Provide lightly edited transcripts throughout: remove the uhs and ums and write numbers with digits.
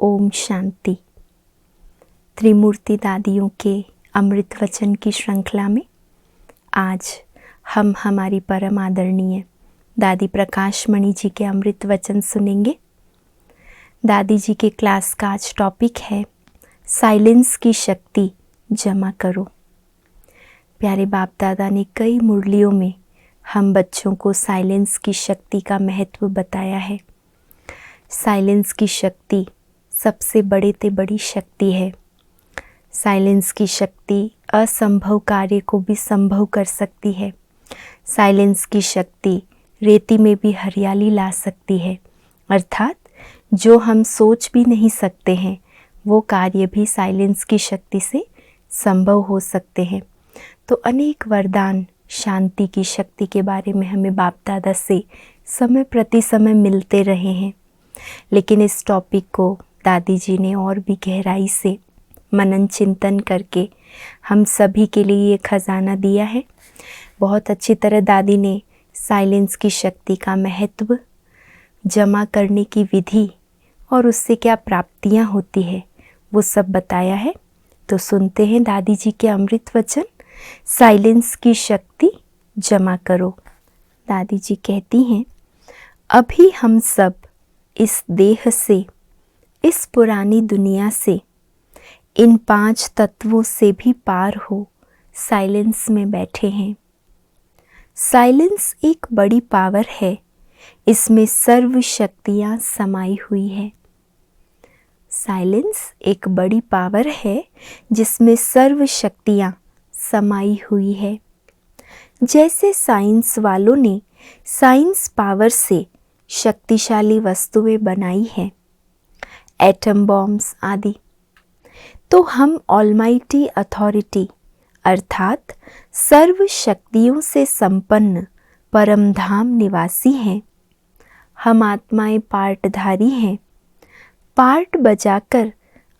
ओम शांति। त्रिमूर्ति दादियों के अमृत वचन की श्रृंखला में आज हम हमारी परम आदरणीय दादी प्रकाश मणि जी के अमृत वचन सुनेंगे। दादी जी के क्लास का आज टॉपिक है साइलेंस की शक्ति जमा करो। प्यारे बाप दादा ने कई मुरलियों में हम बच्चों को साइलेंस की शक्ति का महत्व बताया है। साइलेंस की शक्ति सबसे बड़े ते बड़ी शक्ति है। साइलेंस की शक्ति असंभव कार्य को भी संभव कर सकती है। साइलेंस की शक्ति रेती में भी हरियाली ला सकती है, अर्थात जो हम सोच भी नहीं सकते हैं वो कार्य भी साइलेंस की शक्ति से संभव हो सकते हैं। तो अनेक वरदान शांति की शक्ति के बारे में हमें बाप दादा से समय प्रति समय मिलते रहे हैं, लेकिन इस टॉपिक को दादी जी ने और भी गहराई से मनन चिंतन करके हम सभी के लिए ये खजाना दिया है। बहुत अच्छी तरह दादी ने साइलेंस की शक्ति का महत्व, जमा करने की विधि और उससे क्या प्राप्तियां होती है वो सब बताया है। तो सुनते हैं दादी जी के अमृत वचन, साइलेंस की शक्ति जमा करो। दादी जी कहती हैं, अभी हम सब इस देह से, इस पुरानी दुनिया से, इन 5 तत्वों से भी पार हो साइलेंस में बैठे हैं। साइलेंस एक बड़ी पावर है, इसमें सर्व शक्तियाँ समाई हुई है। साइलेंस एक बड़ी पावर है जिसमें सर्व शक्तियाँ समाई हुई है। जैसे साइंस वालों ने साइंस पावर से शक्तिशाली वस्तुएं बनाई हैं, एटम बॉम्ब्स आदि, तो हम ऑलमाइटी अथॉरिटी अर्थात सर्व शक्तियों से संपन्न परमधाम निवासी हैं। हम आत्माएं पार्टधारी हैं। पार्ट बजाकर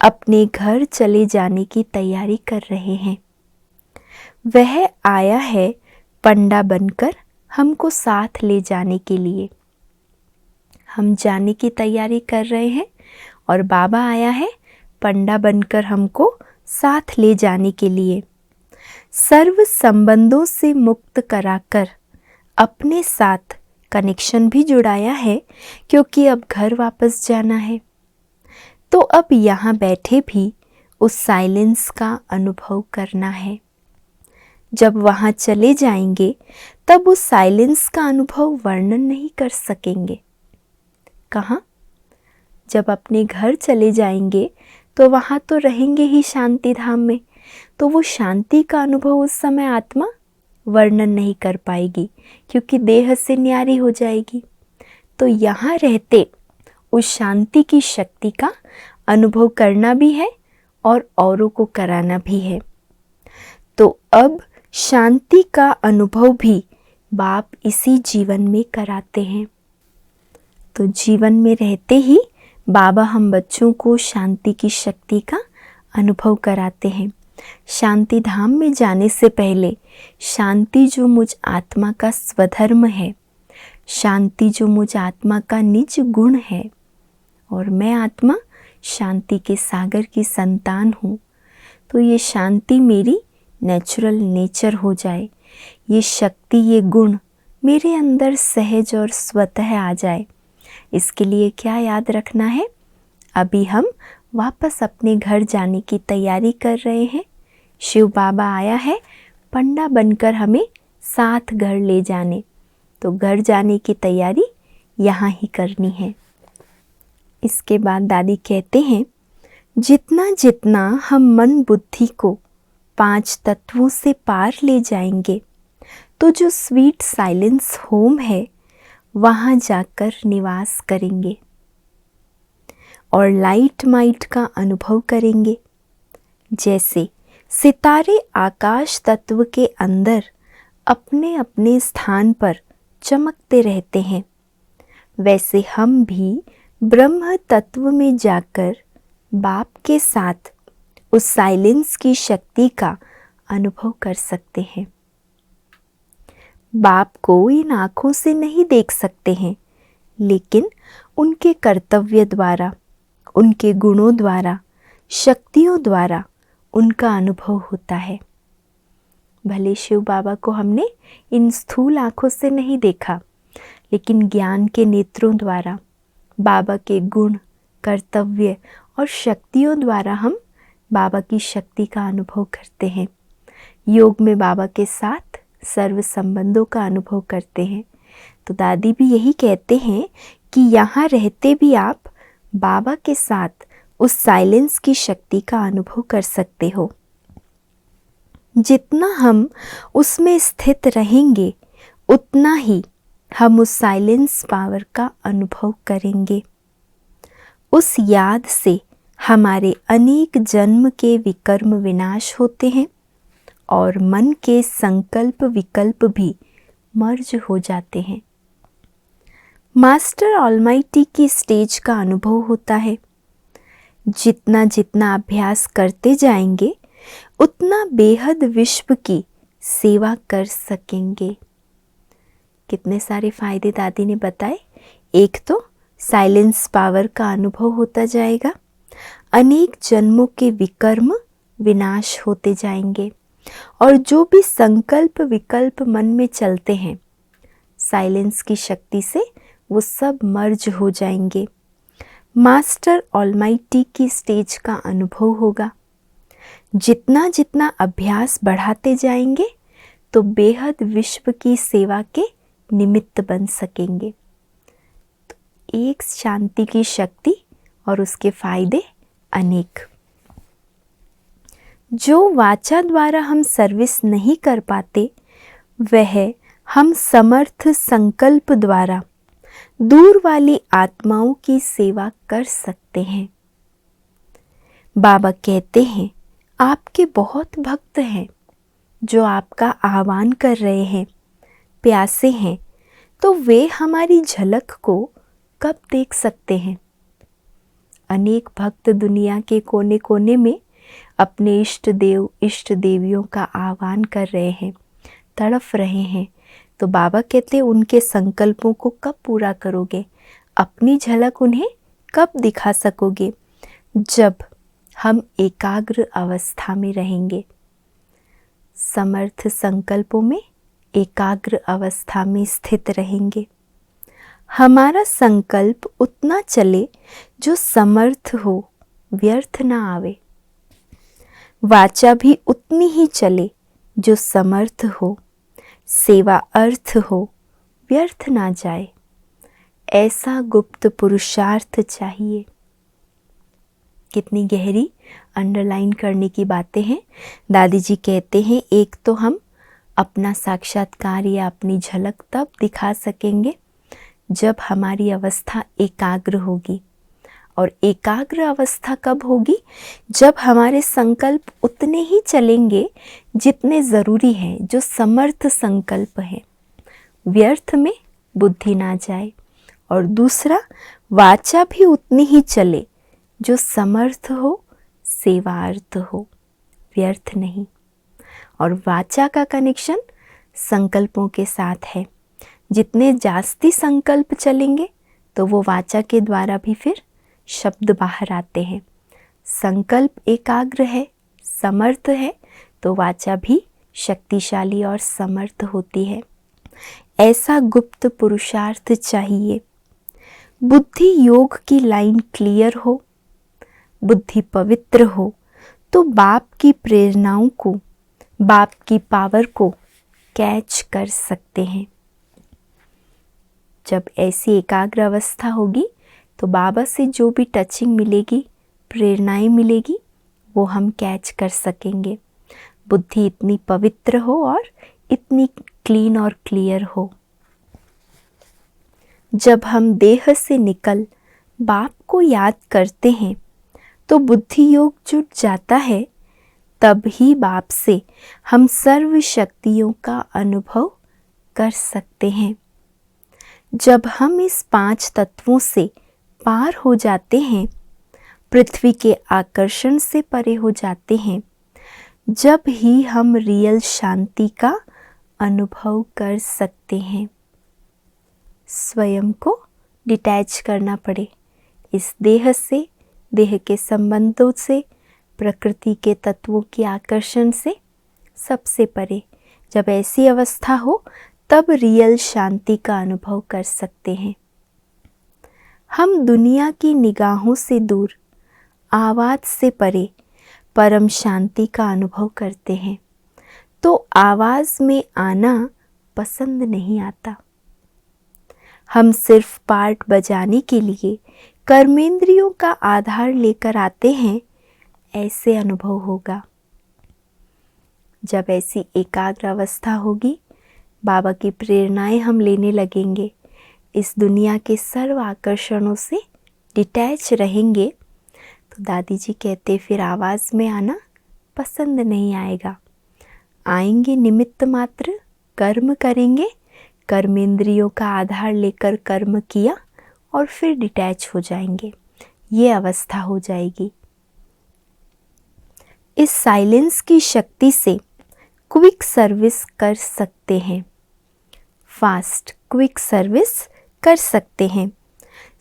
अपने घर चले जाने की तैयारी कर रहे हैं। वह आया है पंडा बनकर हमको साथ ले जाने के लिए। हम जाने की तैयारी कर रहे हैं और बाबा आया है पंडा बनकर हमको साथ ले जाने के लिए। सर्व संबंधों से मुक्त कराकर अपने साथ कनेक्शन भी जुड़ाया है, क्योंकि अब घर वापस जाना है। तो अब यहाँ बैठे भी उस साइलेंस का अनुभव करना है। जब वहाँ चले जाएंगे तब उस साइलेंस का अनुभव वर्णन नहीं कर सकेंगे। कहाँ? जब अपने घर चले जाएंगे तो वहाँ तो रहेंगे ही शांति धाम में, तो वो शांति का अनुभव उस समय आत्मा वर्णन नहीं कर पाएगी, क्योंकि देह से न्यारी हो जाएगी। तो यहाँ रहते उस शांति की शक्ति का अनुभव करना भी है और औरों को कराना भी है। तो अब शांति का अनुभव भी बाप इसी जीवन में कराते हैं। तो जीवन में रहते ही बाबा हम बच्चों को शांति की शक्ति का अनुभव कराते हैं। शांति धाम में जाने से पहले शांति जो मुझ आत्मा का स्वधर्म है, शांति जो मुझ आत्मा का निज गुण है, और मैं आत्मा शांति के सागर की संतान हूँ, तो ये शांति मेरी नेचुरल नेचर हो जाए, ये शक्ति, ये गुण मेरे अंदर सहज और स्वतः आ जाए। इसके लिए क्या याद रखना है? अभी हम वापस अपने घर जाने की तैयारी कर रहे हैं। शिव बाबा आया है पंडा बनकर हमें साथ घर ले जाने, तो घर जाने की तैयारी यहाँ ही करनी है। इसके बाद दादी कहते हैं, जितना जितना हम मन बुद्धि को 5 तत्वों से पार ले जाएंगे, तो जो स्वीट साइलेंस होम है वहाँ जाकर निवास करेंगे और लाइट माइट का अनुभव करेंगे। जैसे सितारे आकाश तत्व के अंदर अपने अपने स्थान पर चमकते रहते हैं, वैसे हम भी ब्रह्म तत्व में जाकर बाप के साथ उस साइलेंस की शक्ति का अनुभव कर सकते हैं। बाप को इन आँखों से नहीं देख सकते हैं, लेकिन उनके कर्तव्य द्वारा, उनके गुणों द्वारा, शक्तियों द्वारा उनका अनुभव होता है। भले शिव बाबा को हमने इन स्थूल आँखों से नहीं देखा, लेकिन ज्ञान के नेत्रों द्वारा बाबा के गुण, कर्तव्य और शक्तियों द्वारा हम बाबा की शक्ति का अनुभव करते हैं। योग में बाबा के साथ सर्व संबंधों का अनुभव करते हैं। तो दादी भी यही कहते हैं कि यहाँ रहते भी आप बाबा के साथ उस साइलेंस की शक्ति का अनुभव कर सकते हो। जितना हम उसमें स्थित रहेंगे, उतना ही हम उस साइलेंस पावर का अनुभव करेंगे। उस याद से हमारे अनेक जन्म के विकर्म विनाश होते हैं और मन के संकल्प विकल्प भी मर्ज हो जाते हैं। मास्टर ऑलमाइटी की स्टेज का अनुभव होता है। जितना जितना अभ्यास करते जाएंगे, उतना बेहद विश्व की सेवा कर सकेंगे। कितने सारे फायदे दादी ने बताए। एक तो साइलेंस पावर का अनुभव होता जाएगा, अनेक जन्मों के विकर्म विनाश होते जाएंगे और जो भी संकल्प विकल्प मन में चलते हैं, साइलेंस की शक्ति से वो सब मर्ज हो जाएंगे। मास्टर ऑलमाइटी की स्टेज का अनुभव होगा। जितना जितना अभ्यास बढ़ाते जाएंगे तो बेहद विश्व की सेवा के निमित्त बन सकेंगे। तो एक शांति की शक्ति और उसके फायदे अनेक। जो वाचा द्वारा हम सर्विस नहीं कर पाते, वह हम समर्थ संकल्प द्वारा दूर वाली आत्माओं की सेवा कर सकते हैं। बाबा कहते हैं, आपके बहुत भक्त हैं जो आपका आह्वान कर रहे हैं, प्यासे हैं, तो वे हमारी झलक को कब देख सकते हैं। अनेक भक्त दुनिया के कोने कोने में अपने इष्ट देव इष्ट देवियों का आह्वान कर रहे हैं, तड़फ रहे हैं। तो बाबा कहते हैं, उनके संकल्पों को कब पूरा करोगे, अपनी झलक उन्हें कब दिखा सकोगे। जब हम एकाग्र अवस्था में रहेंगे, समर्थ संकल्पों में एकाग्र अवस्था में स्थित रहेंगे। हमारा संकल्प उतना चले जो समर्थ हो, व्यर्थ ना आवे। वाचा भी उतनी ही चले जो समर्थ हो, सेवा अर्थ हो, व्यर्थ ना जाए। ऐसा गुप्त पुरुषार्थ चाहिए। कितनी गहरी अंडरलाइन करने की बातें हैं। दादी जी कहते हैं, एक तो हम अपना साक्षात्कार या अपनी झलक तब दिखा सकेंगे जब हमारी अवस्था एकाग्र होगी। और एकाग्र अवस्था कब होगी, जब हमारे संकल्प उतने ही चलेंगे जितने ज़रूरी हैं, जो समर्थ संकल्प हैं, व्यर्थ में बुद्धि ना जाए। और दूसरा, वाचा भी उतनी ही चले जो समर्थ हो, सेवार्थ हो, व्यर्थ नहीं। और वाचा का कनेक्शन संकल्पों के साथ है। जितने जास्ती संकल्प चलेंगे तो वो वाचा के द्वारा भी फिर शब्द बाहर आते हैं। संकल्प एकाग्र है, समर्थ है, तो वाचा भी शक्तिशाली और समर्थ होती है। ऐसा गुप्त पुरुषार्थ चाहिए। बुद्धि योग की लाइन क्लियर हो, बुद्धि पवित्र हो, तो बाप की प्रेरणाओं को, बाप की पावर को कैच कर सकते हैं। जब ऐसी एकाग्र अवस्था होगी तो बाबा से जो भी टचिंग मिलेगी, प्रेरणाएं मिलेगी, वो हम कैच कर सकेंगे। बुद्धि इतनी पवित्र हो और इतनी क्लीन और क्लियर हो। जब हम देह से निकल बाप को याद करते हैं तो बुद्धि योग जुट जाता है। तब ही बाप से हम सर्व शक्तियों का अनुभव कर सकते हैं। जब हम इस 5 तत्वों से पार हो जाते हैं, पृथ्वी के आकर्षण से परे हो जाते हैं, जब ही हम रियल शांति का अनुभव कर सकते हैं। स्वयं को डिटैच करना पड़े, इस देह से देह के संबंधों से, प्रकृति के तत्वों के आकर्षण से सबसे परे। जब ऐसी अवस्था हो तब रियल शांति का अनुभव कर सकते हैं। हम दुनिया की निगाहों से दूर, आवाज़ से परे परम शांति का अनुभव करते हैं, तो आवाज़ में आना पसंद नहीं आता। हम सिर्फ पार्ट बजाने के लिए कर्मेंद्रियों का आधार लेकर आते हैं, ऐसे अनुभव होगा। जब ऐसी एकाग्र अवस्था होगी, बाबा की प्रेरणाएं हम लेने लगेंगे, इस दुनिया के सर्व आकर्षणों से डिटैच रहेंगे, तो दादी जी कहते फिर आवाज़ में आना पसंद नहीं आएगा। आएंगे निमित्त मात्र, कर्म करेंगे, कर्मेंद्रियों का आधार लेकर कर्म किया और फिर डिटैच हो जाएंगे। ये अवस्था हो जाएगी। इस साइलेंस की शक्ति से क्विक सर्विस कर सकते हैं, फास्ट क्विक सर्विस कर सकते हैं।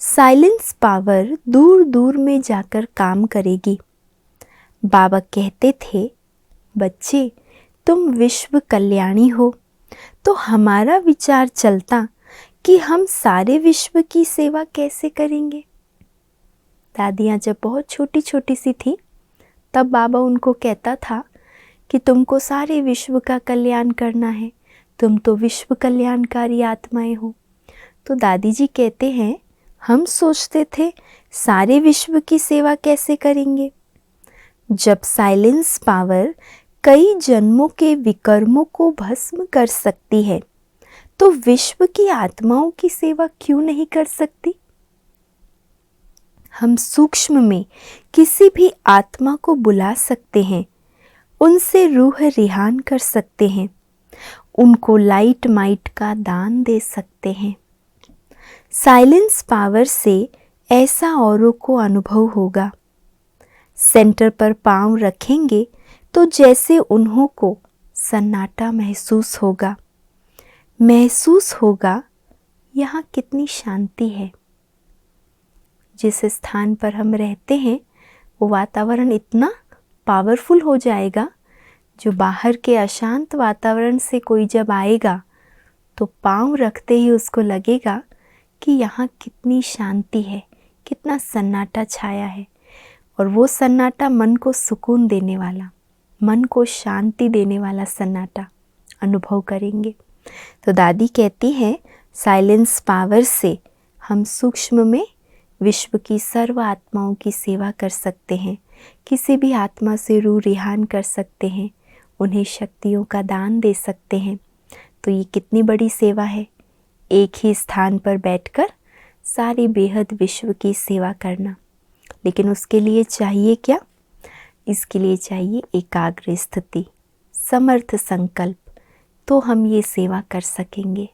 साइलेंस पावर दूर दूर में जाकर काम करेगी। बाबा कहते थे, बच्चे तुम विश्व कल्याणी हो, तो हमारा विचार चलता कि हम सारे विश्व की सेवा कैसे करेंगे। दादियाँ जब बहुत छोटी छोटी सी थी, तब बाबा उनको कहता था कि तुमको सारे विश्व का कल्याण करना है, तुम तो विश्व कल्याणकारी आत्माएं हो। तो दादी जी कहते हैं, हम सोचते थे सारे विश्व की सेवा कैसे करेंगे। जब साइलेंस पावर कई जन्मों के विकर्मों को भस्म कर सकती है, तो विश्व की आत्माओं की सेवा क्यों नहीं कर सकती। हम सूक्ष्म में किसी भी आत्मा को बुला सकते हैं, उनसे रूह रिहान कर सकते हैं, उनको लाइट माइट का दान दे सकते हैं। साइलेंस पावर से ऐसा औरों को अनुभव होगा। सेंटर पर पांव रखेंगे तो जैसे उन्हों को सन्नाटा महसूस होगा, यहाँ कितनी शांति है। जिस स्थान पर हम रहते हैं वो वातावरण इतना पावरफुल हो जाएगा, जो बाहर के अशांत वातावरण से कोई जब आएगा तो पांव रखते ही उसको लगेगा कि यहाँ कितनी शांति है, कितना सन्नाटा छाया है। और वो सन्नाटा मन को सुकून देने वाला, मन को शांति देने वाला सन्नाटा अनुभव करेंगे। तो दादी कहती है, साइलेंस पावर से हम सूक्ष्म में विश्व की सर्व आत्माओं की सेवा कर सकते हैं, किसी भी आत्मा से रूह रिहान कर सकते हैं, उन्हें शक्तियों का दान दे सकते हैं। तो ये कितनी बड़ी सेवा है, एक ही स्थान पर बैठकर सारी बेहद विश्व की सेवा करना। लेकिन उसके लिए चाहिए क्या? इसके लिए चाहिए एकाग्र स्थिति, समर्थ संकल्प, तो हम ये सेवा कर सकेंगे।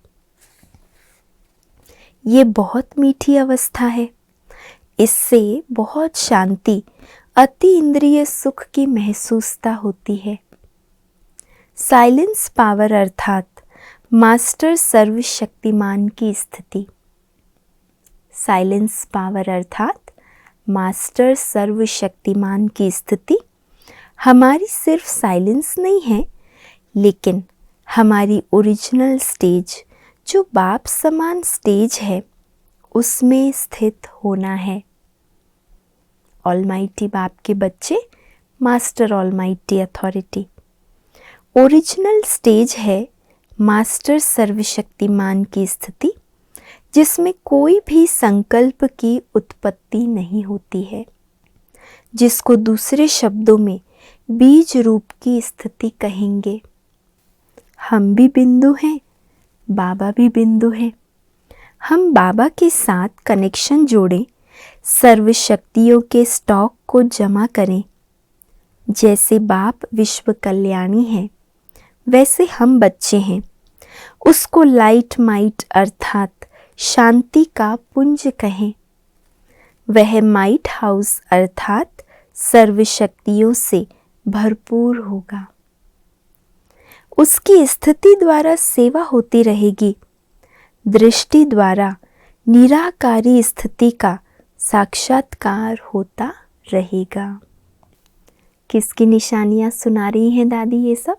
ये बहुत मीठी अवस्था है, इससे बहुत शांति, अति इंद्रिय सुख की महसूसता होती है। साइलेंस पावर अर्थात मास्टर सर्वशक्तिमान की स्थिति। साइलेंस पावर अर्थात मास्टर सर्वशक्तिमान की स्थिति हमारी सिर्फ साइलेंस नहीं है, लेकिन हमारी ओरिजिनल स्टेज, जो बाप समान स्टेज है, उसमें स्थित होना है। ऑलमाइटी बाप के बच्चे, master almighty authority. Original stage है मास्टर सर्वशक्तिमान की स्थिति, जिसमें कोई भी संकल्प की उत्पत्ति नहीं होती है, जिसको दूसरे शब्दों में बीज रूप की स्थिति कहेंगे। हम भी बिंदु हैं, बाबा भी बिंदु हैं। हम बाबा के साथ कनेक्शन जोड़ें, सर्वशक्तियों के स्टॉक को जमा करें। जैसे बाप विश्व कल्याणी है, वैसे हम बच्चे हैं। उसको लाइट माइट अर्थात शांति का पुंज कहें। वह माइट हाउस अर्थात सर्वशक्तियों से भरपूर होगा। उसकी स्थिति द्वारा सेवा होती रहेगी। दृष्टि द्वारा निराकारी स्थिति का साक्षात्कार होता रहेगा। किसकी निशानियाँ सुना रही हैं दादी ये सब?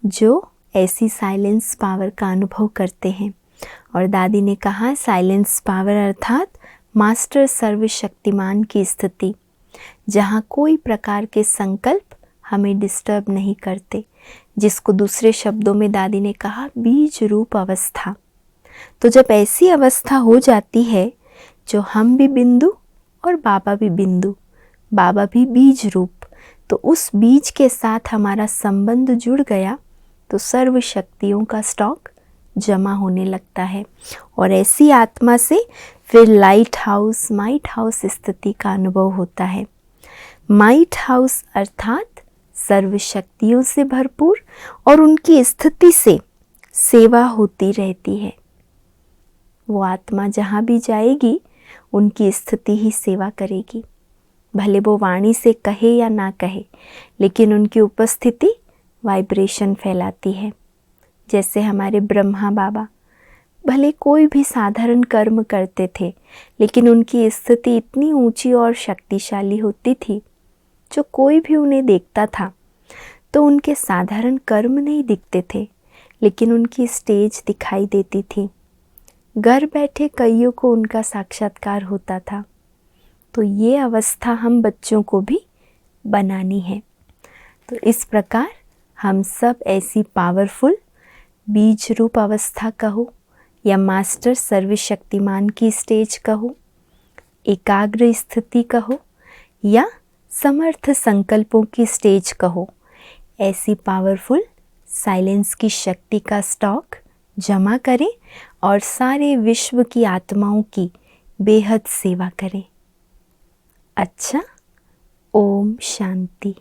जो ऐसी साइलेंस पावर का अनुभव करते हैं। और दादी ने कहा साइलेंस पावर अर्थात मास्टर सर्वशक्तिमान की स्थिति, जहाँ कोई प्रकार के संकल्प हमें डिस्टर्ब नहीं करते, जिसको दूसरे शब्दों में दादी ने कहा बीज रूप अवस्था। तो जब ऐसी अवस्था हो जाती है जो हम भी बिंदु और बाबा भी बिंदु, बाबा भी बीज रूप, तो उस बीज के साथ हमारा संबंध जुड़ गया तो सर्व शक्तियों का स्टॉक जमा होने लगता है। और ऐसी आत्मा से फिर लाइट हाउस माइट हाउस स्थिति का अनुभव होता है। माइट हाउस अर्थात सर्व शक्तियों से भरपूर और उनकी स्थिति से सेवा होती रहती है। वो आत्मा जहाँ भी जाएगी उनकी स्थिति ही सेवा करेगी, भले वो वाणी से कहे या ना कहे, लेकिन उनकी उपस्थिति वाइब्रेशन फैलाती है। जैसे हमारे ब्रह्मा बाबा भले कोई भी साधारण कर्म करते थे, लेकिन उनकी स्थिति इतनी ऊंची और शक्तिशाली होती थी, जो कोई भी उन्हें देखता था तो उनके साधारण कर्म नहीं दिखते थे, लेकिन उनकी स्टेज दिखाई देती थी। घर बैठे कईयों को उनका साक्षात्कार होता था। तो ये अवस्था हम बच्चों को भी बनानी है। तो इस प्रकार हम सब ऐसी पावरफुल बीज रूप अवस्था कहो या मास्टर सर्वशक्तिमान की स्टेज कहो, एकाग्र स्थिति कहो या समर्थ संकल्पों की स्टेज कहो, ऐसी पावरफुल साइलेंस की शक्ति का स्टॉक जमा करें और सारे विश्व की आत्माओं की बेहद सेवा करें। अच्छा, ओम शांति।